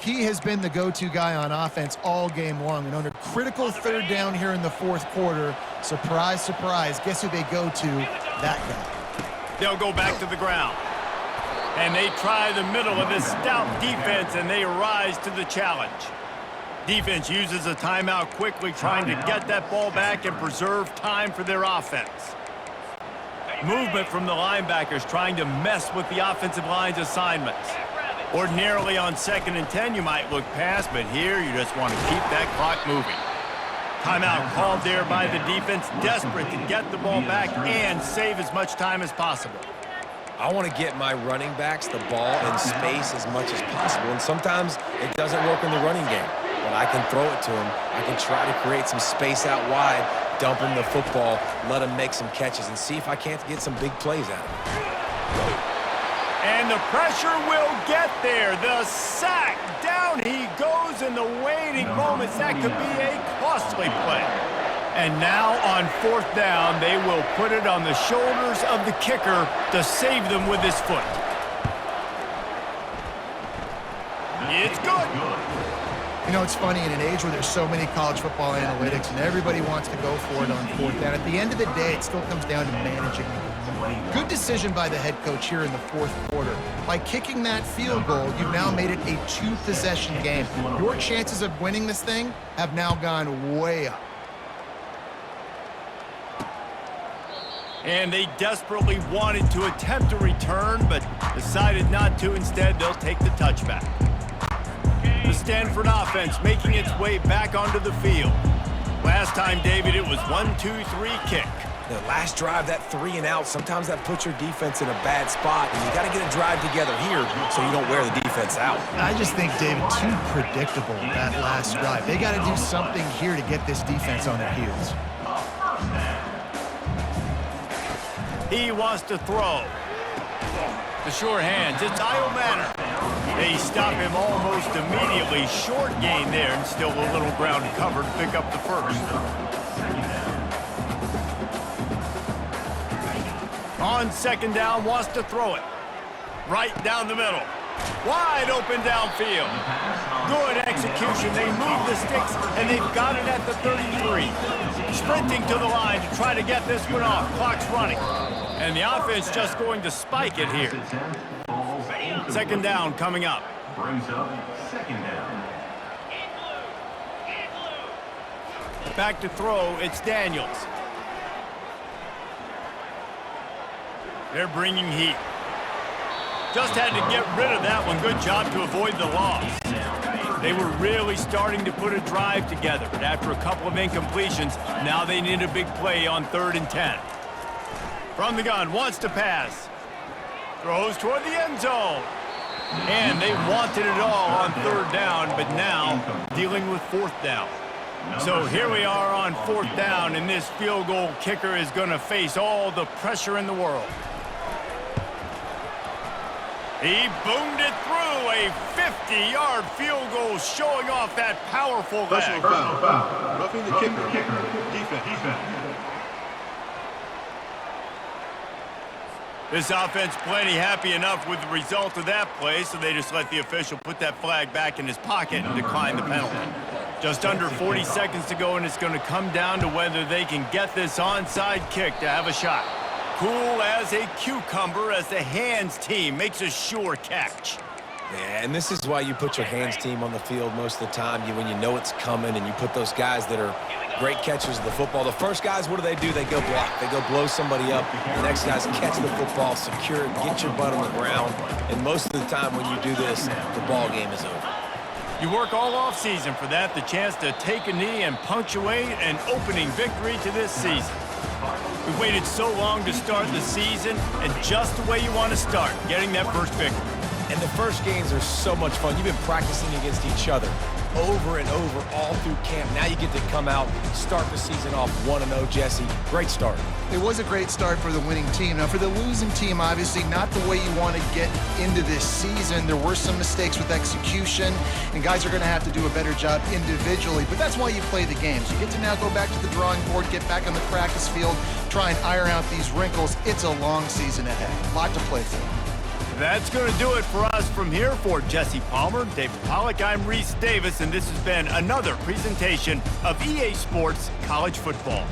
He has been the go-to guy on offense all game long. And on a critical third down here in the fourth quarter, surprise, surprise, guess who they go to? That guy. They'll go back to the ground. And they try the middle of this stout defense, and they rise to the challenge. Defense uses a timeout quickly, trying to get that ball back and preserve time for their offense. Movement from the linebackers trying to mess with the offensive line's assignments. Ordinarily on 2nd and 10, you might look past, but here you just want to keep that clock moving. Timeout called there by the defense, desperate to get the ball back and save as much time as possible. I want to get my running backs the ball in space as much as possible, and sometimes it doesn't work in the running game. But I can throw it to him. I can try to create some space out wide, dump him the football, let him make some catches, and see if I can't get some big plays out of him. And the pressure will get there. The sack. Down he goes in the waiting moments. That could be a costly play. And now on 4th down, they will put it on the shoulders of the kicker to save them with his foot. It's good. You know, it's funny, in an age where there's so many college football analytics and everybody wants to go for it on 4th down, at the end of the day, it still comes down to managing the game. Good decision by the head coach here in the 4th quarter. By kicking that field goal, you've now made it a 2-possession game. Your chances of winning this thing have now gone way up. And they desperately wanted to attempt a return, but decided not to. Instead, they'll take the touchback. The Stanford offense making its way back onto the field. Last time, David, it was 1-2-3 kick. The last drive, that 3 and out, sometimes that puts your defense in a bad spot, and you got to get a drive together here so you don't wear the defense out. I just think, David, too predictable, that last drive. They got to do something here to get this defense on their heels. He wants to throw. The sure hands, it's Io Manor. They stop him almost immediately. Short gain there, and still a little ground covered to pick up the first. On 2nd down, wants to throw it. Right down the middle. Wide open downfield. Good execution. They move the sticks, and they've got it at the 33. Sprinting to the line to try to get this one off. Clock's running. And the offense just going to spike it here. 2nd down coming up. Brings up 2nd down. Back to throw, it's Daniels. They're bringing heat. Just had to get rid of that one. Good job to avoid the loss. They were really starting to put a drive together, but after a couple of incompletions, now they need a big play on 3rd and 10. From the gun, wants to pass. Throws toward the end zone. And they wanted it all on 3rd down, but now dealing with 4th down. So here we are on 4th down, and this field goal kicker is going to face all the pressure in the world. He boomed it through, a 50-yard field goal showing off that powerful leg. Personal foul. Roughing the kicker. Defense. This offense plenty happy enough with the result of that play, so they just let the official put that flag back in his pocket and decline the penalty. Just under 40 seconds to go, and it's going to come down to whether they can get this onside kick to have a shot. Cool as a cucumber as the hands team makes a sure catch. Yeah, and this is why you put your hands team on the field most of the time. When you know it's coming, and you put those guys that are great catchers of the football. The first guys, what do? They go block. They go blow somebody up. The next guys catch the football, secure it, get your butt on the ground. And most of the time when you do this, the ball game is over. You work all offseason for that, the chance to take a knee and punctuate an opening victory to this season. We waited so long to start the season, and just the way you want to start, getting that first victory. And the first games are so much fun. You've been practicing against each other over and over all through camp. Now you get to come out, start the season off 1-0, Jesse. Great start. It was a great start for the winning team. Now, for the losing team, obviously not the way you want to get into this season. There were some mistakes with execution, and guys are going to have to do a better job individually. But that's why you play the games. You get to now go back to the drawing board, get back on the practice field, try and iron out these wrinkles. It's a long season ahead. A lot to play for. That's going to do it for us from here. For Jesse Palmer, David Pollack, I'm Reese Davis, and this has been another presentation of EA Sports College Football.